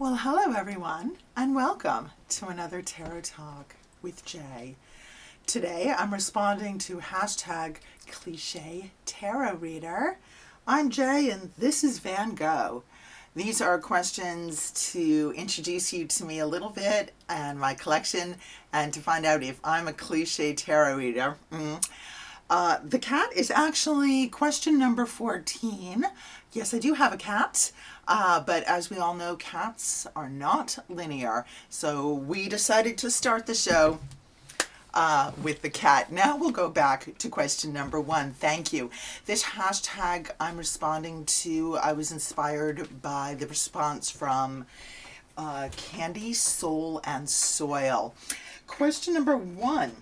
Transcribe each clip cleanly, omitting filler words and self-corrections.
Well, hello everyone, and welcome to another Tarot Talk with Jay. Today I'm responding to hashtag cliche tarot reader. I'm Jay and this is Van Gogh. These are questions to introduce you to me a little bit and my collection and to find out if I'm a cliche tarot reader. The cat is actually question number 14. Yes, I do have a cat, but as we all know, cats are not linear. So we decided to start the show with the cat. Now we'll go back to question number 1. Thank you. This hashtag I'm responding to, I was inspired by the response from Candy, Soul, and Soil. Question number 1.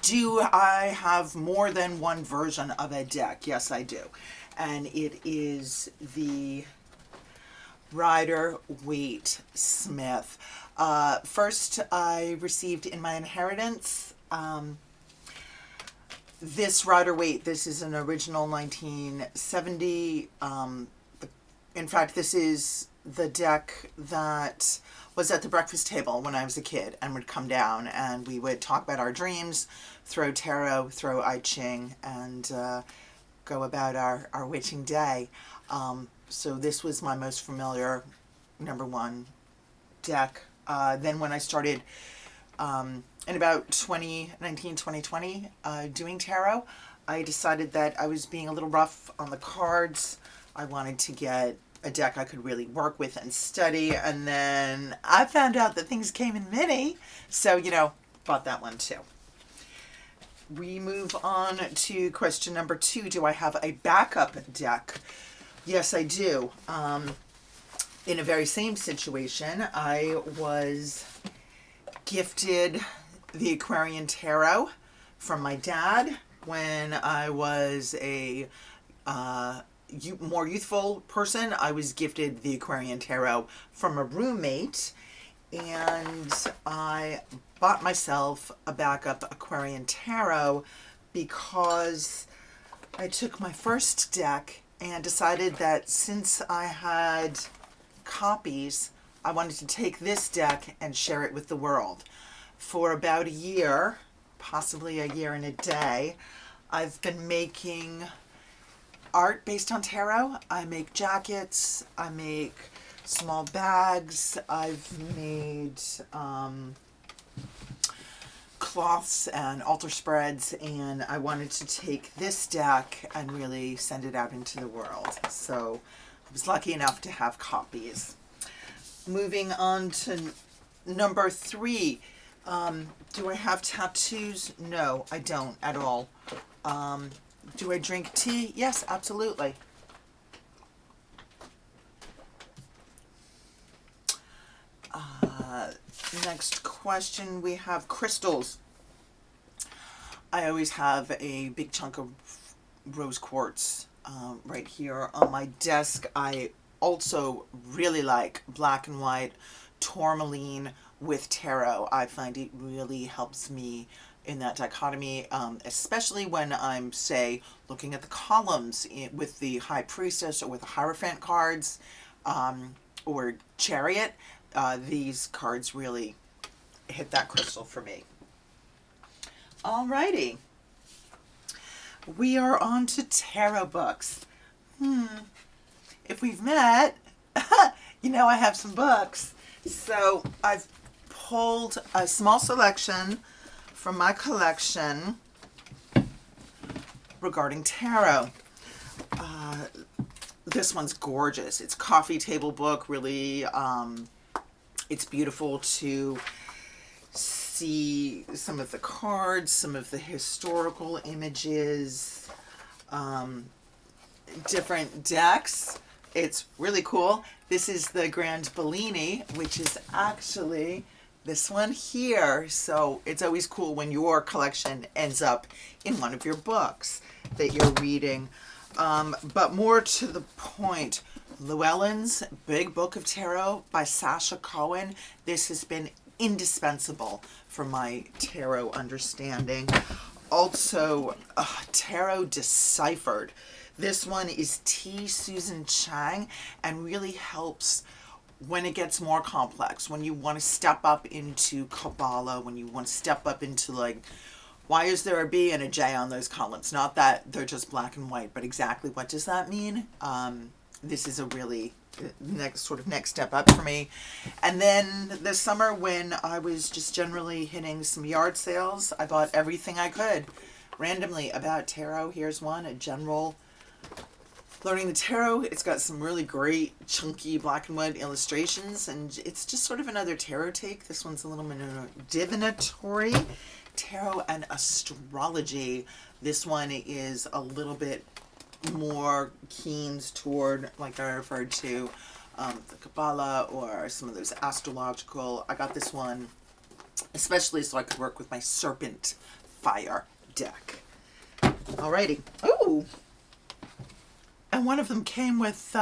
Do I have more than one version of a deck? Yes, I do. And it is the Rider-Waite Smith. First, I received in my inheritance this Rider-Waite. This is an original 1970. In fact, this is the deck that was at the breakfast table when I was a kid and would come down and we would talk about our dreams, throw tarot, throw I Ching, and go about our witching day. So this was my most familiar number 1 deck. Then when I started in about 2019, 2020 doing tarot, I decided that I was being a little rough on the cards. I wanted to get a deck I could really work with and study, and then I found out that things came in mini, so bought that one too. We move on to question number 2. Do I have a backup deck? Yes, I do. In a very same situation, I was gifted the Aquarian Tarot from my dad when I was a more youthful person. I was gifted the Aquarian Tarot from a roommate, and I bought myself a backup Aquarian Tarot because I took my first deck and decided that since I had copies, I wanted to take this deck and share it with the world. For about a year, possibly a year and a day, I've been making art based on tarot. I make jackets, I make small bags, I've made cloths and altar spreads, and I wanted to take this deck and really send it out into the world. So I was lucky enough to have copies. Moving on to number 3. Do I have tattoos? No, I don't at all. Do I drink tea? Yes, absolutely. Next question, we have crystals. I always have a big chunk of rose quartz right here on my desk. I also really like black and white tourmaline with tarot. I find it really helps me in that dichotomy, especially when I'm, say, looking at the columns with the High Priestess or with the Hierophant cards or Chariot. These cards really hit that crystal for me. Alrighty. We are on to tarot books. If we've met, I have some books. So I've pulled a small selection from my collection regarding tarot. This one's gorgeous. It's a coffee table book, really. It's beautiful to see some of the cards, some of the historical images, different decks. It's really cool. This is the Grand Bellini, which is actually this one here. So it's always cool when your collection ends up in one of your books that you're reading. But more to the point, Llewellyn's Big Book of Tarot by Sasha Cohen. This has been indispensable for my tarot understanding. Also, Tarot Deciphered. This one is T. Susan Chang and really helps when it gets more complex, when you want to step up into Kabbalah, when you want to step up into like, why is there a B and a J on those columns? Not that they're just black and white, but exactly what does that mean? This is a really next step up for me. And then this summer, when I was just generally hitting some yard sales, I bought everything I could randomly about tarot. Here's one, a general learning the tarot. It's got some really great chunky black and white illustrations, and it's just sort of another tarot take. This one's a little more divinatory, tarot and astrology. This one is a little bit more keens toward, like I referred to, the Kabbalah or some of those astrological. I got this one especially so I could work with my Serpent Fire deck. Alrighty. Ooh! And one of them came with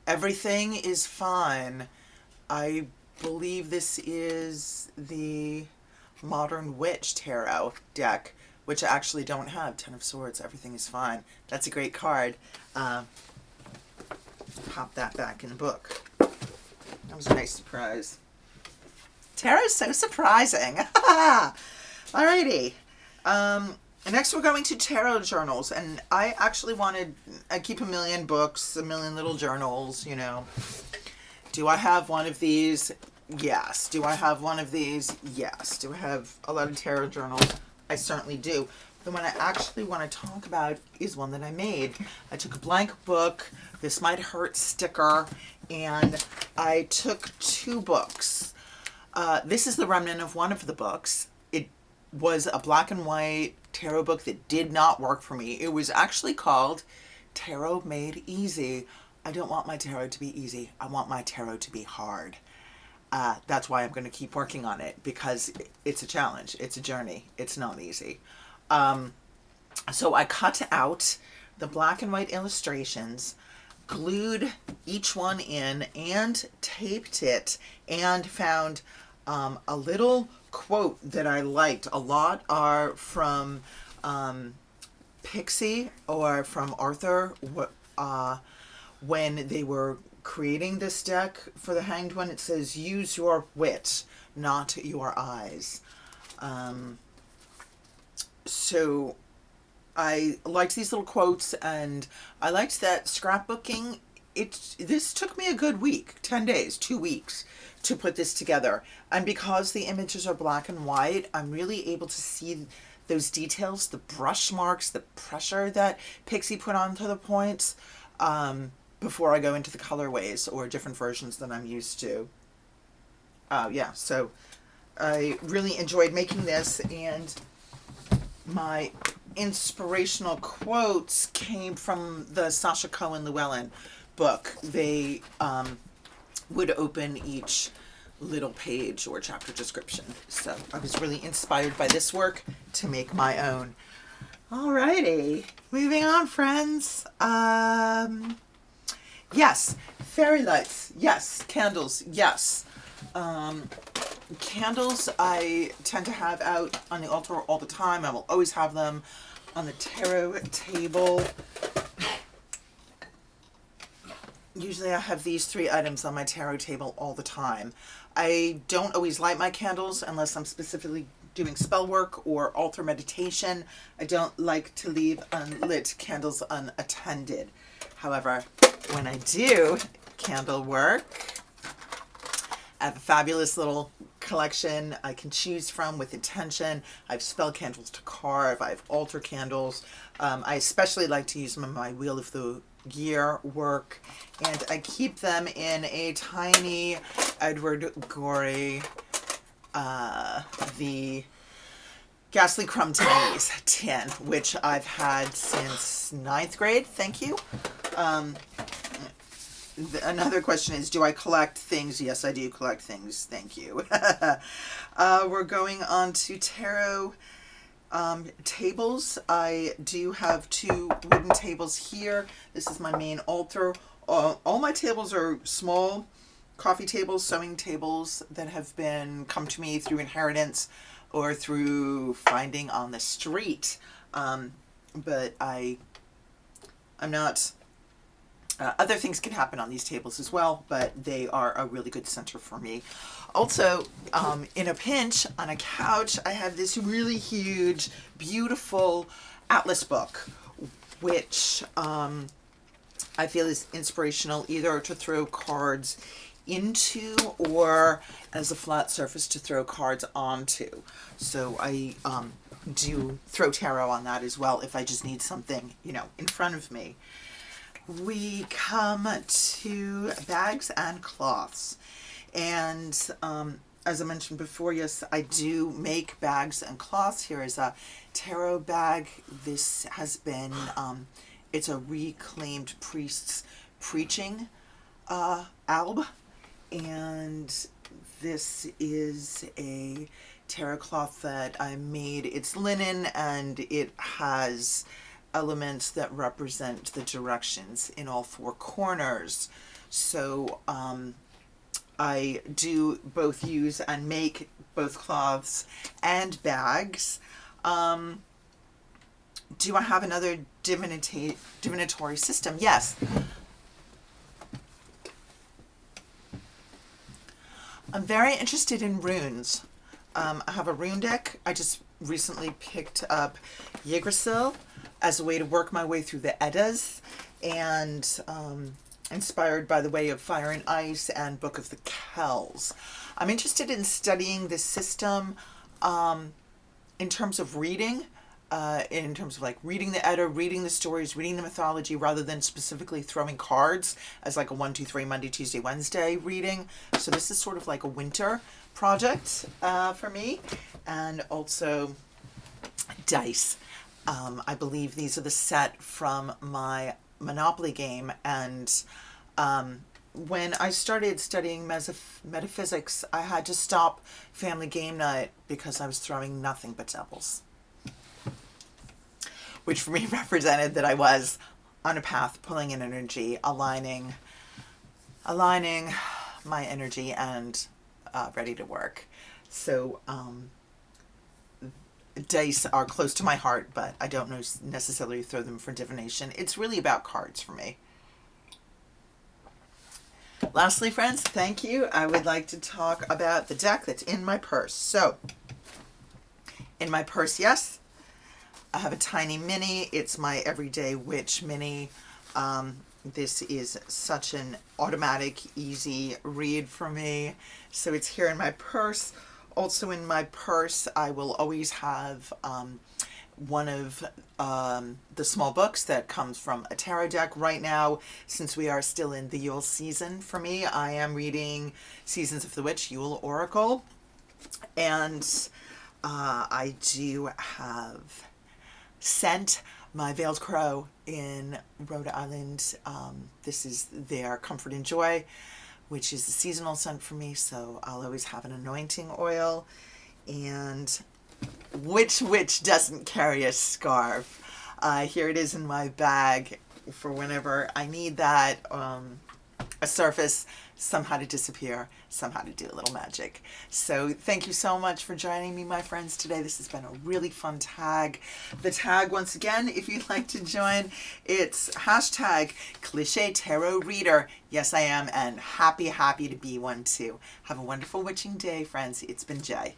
Everything is Fine. I believe this is the Modern Witch Tarot deck, which I actually don't have. Ten of Swords, Everything is Fine. That's a great card. Pop that back in the book. That was a nice surprise. Tarot's so surprising. Alrighty. Next we're going to tarot journals, and I actually I keep a million books, a million little journals, you know. Do I have one of these? Yes. Do I have one of these? Yes. Do I have a lot of tarot journals? I certainly do. The one I actually want to talk about is one that I made. I took a blank book, This Might Hurt sticker, and I took 2 books. This is the remnant of one of the books. It was a black and white tarot book that did not work for me. It was actually called Tarot Made Easy. I don't want my tarot to be easy. I want my tarot to be hard. That's why I'm going to keep working on it, because it's a challenge. It's a journey. It's not easy. So I cut out the black and white illustrations, glued each one in, and taped it, and found a little quote that I liked. A lot are from Pixie or from Arthur when they were creating this deck for the Hanged One. It says, use your wit, not your eyes. So I liked these little quotes, and I liked that scrapbooking. This took me a good week, 10 days, 2 weeks to put this together. And because the images are black and white, I'm really able to see those details, the brush marks, the pressure that Pixie put onto the points, before I go into the colorways or different versions that I'm used to. Yeah, so I really enjoyed making this, and my inspirational quotes came from the Sacha Cohen Llewellyn book. They would open each little page or chapter description. So I was really inspired by this work to make my own. Alrighty, moving on, friends. Yes, fairy lights. Yes, candles. Yes. Candles I tend to have out on the altar all the time. I will always have them on the tarot table. Usually I have these 3 items on my tarot table all the time. I don't always light my candles unless I'm specifically doing spell work or altar meditation. I don't like to leave unlit candles unattended. However, when I do candle work, I have a fabulous little collection I can choose from with intention. I have spell candles to carve. I have altar candles. I especially like to use them in my Wheel of the Year work, and I keep them in a tiny Edward Gorey, the Ghastly Crumb Tinies tin, which I've had since 9th grade. Thank you. Another question is, do I collect things? Yes, I do collect things. Thank you. We're going on to tarot tables. I do have 2 wooden tables here. This is my main altar. All my tables are small coffee tables, sewing tables that have come to me through inheritance or through finding on the street. But I'm not Other things can happen on these tables as well, but they are a really good center for me. Also, in a pinch on a couch, I have this really huge, beautiful atlas book, which I feel is inspirational either to throw cards into or as a flat surface to throw cards onto. So I do throw tarot on that as well if I just need something, you know, in front of me. We come to bags and cloths. And as I mentioned before, yes, I do make bags and cloths. Here is a tarot bag. This has been, it's a reclaimed priest's preaching alb. And this is a tarot cloth that I made. It's linen and it has elements that represent the directions in all four corners. So I do both use and make both cloths and bags. Do I have another divinatory system? Yes. I'm very interested in runes. I have a rune deck. I just recently picked up Yggdrasil as a way to work my way through the Eddas, and inspired by the Way of Fire and Ice and Book of the Kells. I'm interested in studying this system in terms of reading, in terms of like reading the Edda, reading the stories, reading the mythology, rather than specifically throwing cards as like a 1, 2, 3 Monday, Tuesday, Wednesday reading. So this is sort of like a winter project for me. And also dice. I believe these are the set from my Monopoly game, and when I started studying metaphysics, I had to stop family game night because I was throwing nothing but doubles, which for me represented that I was on a path, pulling in energy, aligning my energy, and ready to work. So dice are close to my heart, but I don't necessarily throw them for divination. It's really about cards for me. Lastly, friends, thank you. I would like to talk about the deck that's in my purse. So, in my purse, yes, I have a tiny mini. It's my Everyday Witch mini. This is such an automatic, easy read for me. So it's here in my purse. Also in my purse, I will always have one of the small books that comes from a tarot deck. Right now, since we are still in the Yule season for me, I am reading Seasons of the Witch, Yule Oracle. And I do have Scent, my Veiled Crow in Rhode Island. This is their Comfort and Joy, which is a seasonal scent for me, so I'll always have an anointing oil. And which witch doesn't carry a scarf? Here it is in my bag for whenever I need that, a surface, somehow to disappear, somehow to do a little magic. So thank you so much for joining me, my friends, today. This has been a really fun tag. The tag, once again, if you'd like to join, it's hashtag Cliché Tarot Reader. Yes, I am, and happy to be one too. Have a wonderful witching day, friends. It's been Jay.